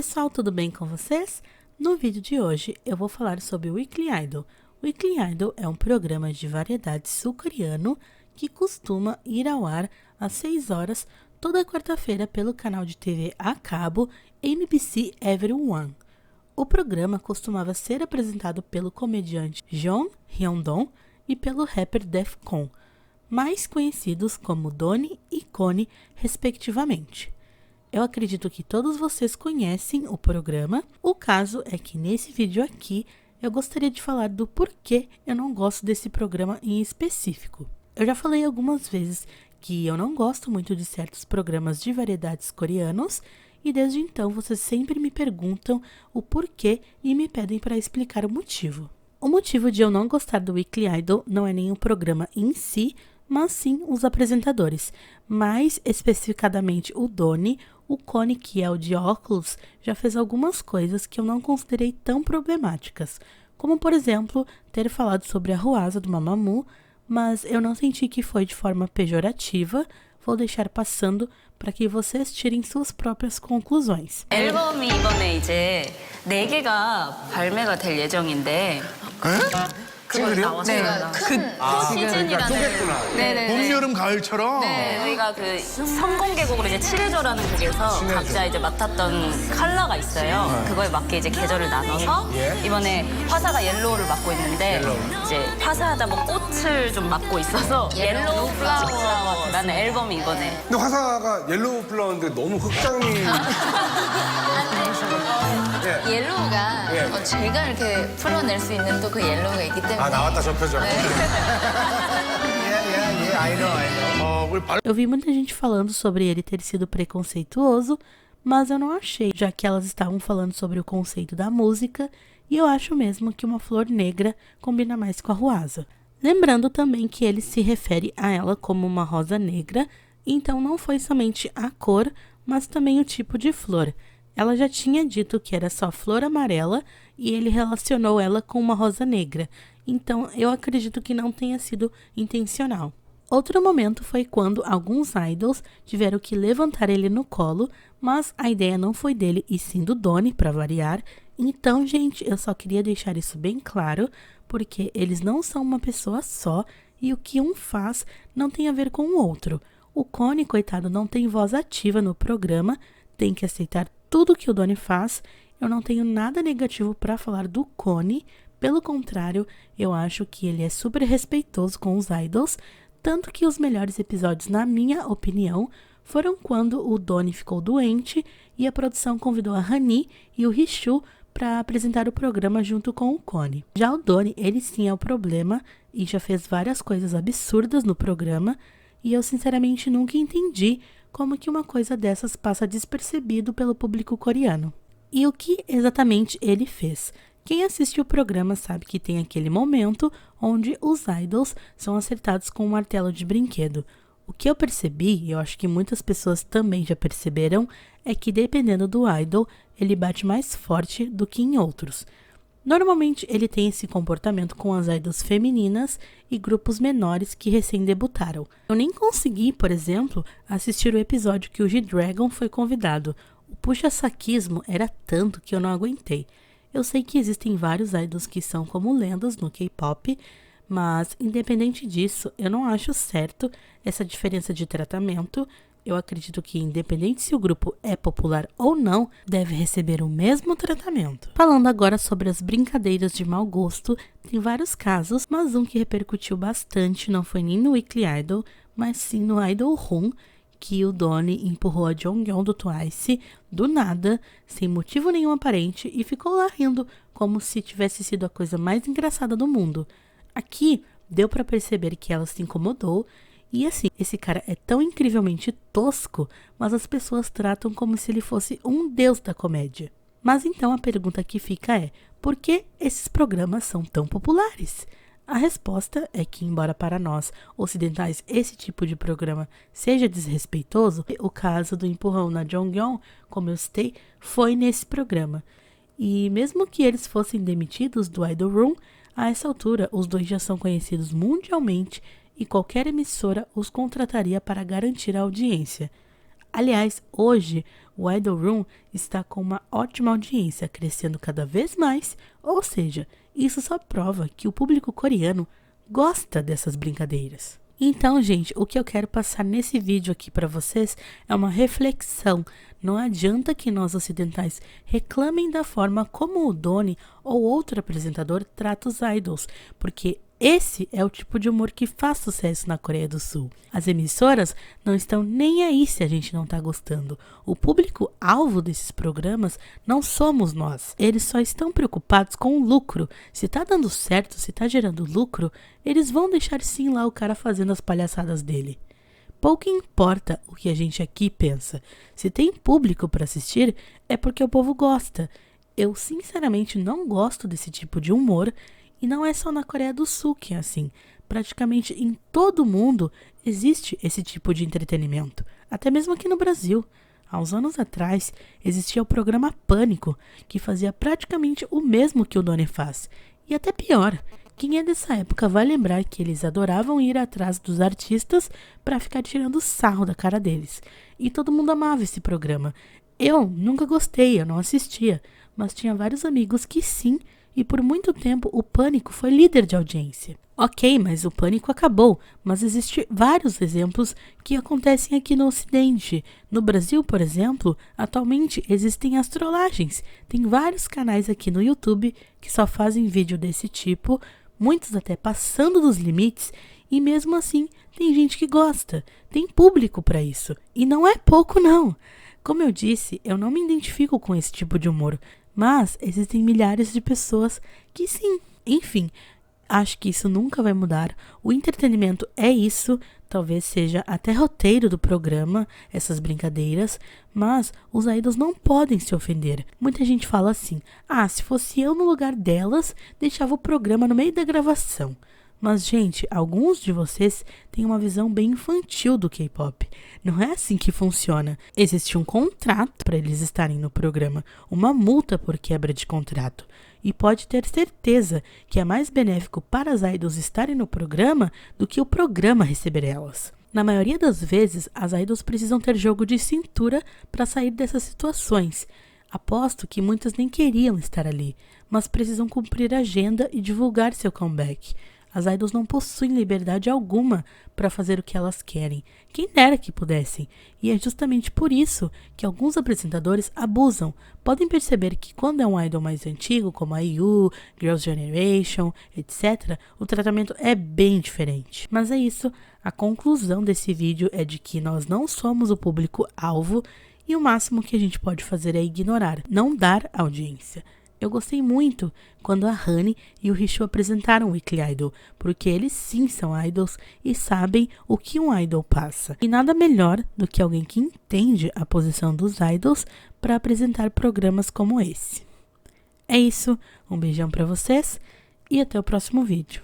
pessoal, tudo bem com vocês? No vídeo de hoje eu vou falar sobre o Weekly Idol. O Weekly Idol é um programa de variedade sul-coreano que costuma ir ao ar às 6 horas toda quarta-feira pelo canal de TV a cabo MBC Everyone. O programa costumava ser apresentado pelo comediante Jeon Hyun-dong e pelo rapper Defcon, mais conhecidos como Donnie e Connie, respectivamente. Eu acredito que todos vocês conhecem o programa. O caso é que nesse vídeo aqui eu gostaria de falar do porquê eu não gosto desse programa em específico. Eu já falei algumas vezes que eu não gosto muito de certos programas de variedades coreanos e desde então vocês sempre me perguntam o porquê e me pedem para explicar o motivo. O motivo de eu não gostar do Weekly Idol não é nem o programa em si, mas sim os apresentadores, mais especificadamente o Donnie. O Connie, que é o de óculos, já fez algumas coisas que eu não considerei tão problemáticas, como por exemplo, ter falado sobre a Hwasa do Mamamoo, mas eu não senti que foi de forma pejorativa. Vou deixar passando para que vocês tirem suas próprias conclusões. 앨범이 이번에 이제 4개가 발매가 될 예정인데 그걸 나왔어요. 시즌이라는 네네네. 봄, 여름, 가을처럼? 네, 저희가 그 선공개곡으로 이제 칠해줘라는 곡에서 각자 이제 맡았던 컬러가 있어요. 그거에 맞게 이제 계절을 나눠서 이번에 화사가 옐로우를 맡고 있는데 이제 화사하다 뭐 꽃을 좀 맡고 있어서 옐로우 플라워라는 앨범이 이번에 근데 화사가 옐로우 플라워인데 너무 흑장미. 옐로우가 제가 이렇게 풀어낼 수 있는 또 그 옐로우가 있기 때문에 아 나왔다 저 표정. I know. 우리 발... Eu vi muita gente falando sobre ele ter sido preconceituoso, mas eu não achei, já que elas estavam falando sobre o conceito da música, e eu acho mesmo que uma flor negra combina mais com a Hwasa. Lembrando também que ele se refere a ela como uma rosa negra, então não foi somente a cor, mas também o tipo de flor. Ela já tinha dito que era só flor amarela e ele relacionou ela com uma rosa negra, então eu acredito que não tenha sido intencional. Outro momento foi quando alguns idols tiveram que levantar ele no colo, mas a ideia não foi dele e sim do Donnie, para variar. Então, gente, eu só queria deixar isso bem claro, porque eles não são uma pessoa só e o que um faz não tem a ver com o outro. O Connie, coitado, não tem voz ativa no programa, tem que aceitar tudo que o Donnie faz. Eu não tenho nada negativo para falar do Connie, pelo contrário, eu acho que ele é super respeitoso com os idols, tanto que os melhores episódios, na minha opinião, foram quando o Donnie ficou doente e a produção convidou a Hani e o Rishu para apresentar o programa junto com o Connie. Já o Donnie, ele sim é o problema e já fez várias coisas absurdas no programa e eu sinceramente nunca entendi como que uma coisa dessas passa despercebido pelo público coreano. E o que exatamente ele fez? Quem assiste o programa sabe que tem aquele momento onde os idols são acertados com um martelo de brinquedo. O que eu percebi, e eu acho que muitas pessoas também já perceberam, é que dependendo do idol, ele bate mais forte do que em outros. Normalmente ele tem esse comportamento com as idols femininas e grupos menores que recém debutaram. Eu nem consegui, por exemplo, assistir o episódio que o G-Dragon foi convidado. O puxa-saquismo era tanto que eu não aguentei. Eu sei que existem vários idols que são como lendas no K-pop, mas independente disso, eu não acho certo essa diferença de tratamento. Eu acredito que, independente se o grupo é popular ou não, deve receber o mesmo tratamento. Falando agora sobre as brincadeiras de mau gosto, tem vários casos, mas um que repercutiu bastante não foi nem no Weekly Idol, mas sim no Idol Room, que o Donnie empurrou a Jonghyun do Twice do nada, sem motivo nenhum aparente, e ficou lá rindo, como se tivesse sido a coisa mais engraçada do mundo. Aqui, deu pra perceber que ela se incomodou. E assim, esse cara é tão incrivelmente tosco, mas as pessoas tratam como se ele fosse um deus da comédia. Mas então a pergunta que fica é, por que esses programas são tão populares? A resposta é que, embora para nós ocidentais esse tipo de programa seja desrespeitoso, o caso do empurrão na Jonghyun, como eu citei, foi nesse programa. E mesmo que eles fossem demitidos do Idol Room, a essa altura os dois já são conhecidos mundialmente e qualquer emissora os contrataria para garantir a audiência. Aliás, hoje o Idol Room está com uma ótima audiência, crescendo cada vez mais, ou seja, isso só prova que o público coreano gosta dessas brincadeiras. Então, gente, o que eu quero passar nesse vídeo aqui para vocês é uma reflexão. Não adianta que nós ocidentais reclamem da forma como o Doni ou outro apresentador trata os idols, porque esse é o tipo de humor que faz sucesso na Coreia do Sul. As emissoras não estão nem aí se a gente não tá gostando. O público-alvo desses programas não somos nós. Eles só estão preocupados com o lucro. Se tá dando certo, se tá gerando lucro, eles vão deixar sim lá o cara fazendo as palhaçadas dele. Pouco importa o que a gente aqui pensa. Se tem público para assistir, é porque o povo gosta. Eu sinceramente não gosto desse tipo de humor. E não é só na Coreia do Sul que é assim. Praticamente em todo o mundo existe esse tipo de entretenimento. Até mesmo aqui no Brasil. Há uns anos atrás, existia o programa Pânico, que fazia praticamente o mesmo que o Doni faz. E até pior. Quem é dessa época vai lembrar que eles adoravam ir atrás dos artistas para ficar tirando sarro da cara deles. E todo mundo amava esse programa. Eu nunca gostei, eu não assistia. Mas tinha vários amigos que sim. E por muito tempo o Pânico foi líder de audiência. Ok, mas o Pânico acabou, mas existem vários exemplos que acontecem aqui no Ocidente. No Brasil, por exemplo, atualmente existem as trollagens. Tem vários canais aqui no YouTube que só fazem vídeo desse tipo, muitos até passando dos limites, e mesmo assim tem gente que gosta, tem público para isso. E não é pouco não. Como eu disse, eu não me identifico com esse tipo de humor. Mas existem milhares de pessoas que sim. Enfim, acho que isso nunca vai mudar. O entretenimento é isso. Talvez seja até roteiro do programa, essas brincadeiras. Mas os idols não podem se ofender. Muita gente fala assim, se fosse eu no lugar delas, deixava o programa no meio da gravação. Mas, gente, alguns de vocês têm uma visão bem infantil do K-pop. Não é assim que funciona. Existe um contrato para eles estarem no programa, uma multa por quebra de contrato. E pode ter certeza que é mais benéfico para as idols estarem no programa do que o programa receber elas. Na maioria das vezes, as idols precisam ter jogo de cintura para sair dessas situações. Aposto que muitas nem queriam estar ali, mas precisam cumprir a agenda e divulgar seu comeback. As idols não possuem liberdade alguma para fazer o que elas querem. Quem dera que pudessem. E é justamente por isso que alguns apresentadores abusam. Podem perceber que quando é um idol mais antigo, como a IU, Girls' Generation, etc., o tratamento é bem diferente. Mas é isso. A conclusão desse vídeo é de que nós não somos o público-alvo e o máximo que a gente pode fazer é ignorar, não dar audiência. Eu gostei muito quando a Honey e o Richu apresentaram o Weekly Idol, porque eles sim são idols e sabem o que um idol passa. E nada melhor do que alguém que entende a posição dos idols para apresentar programas como esse. É isso, um beijão para vocês e até o próximo vídeo.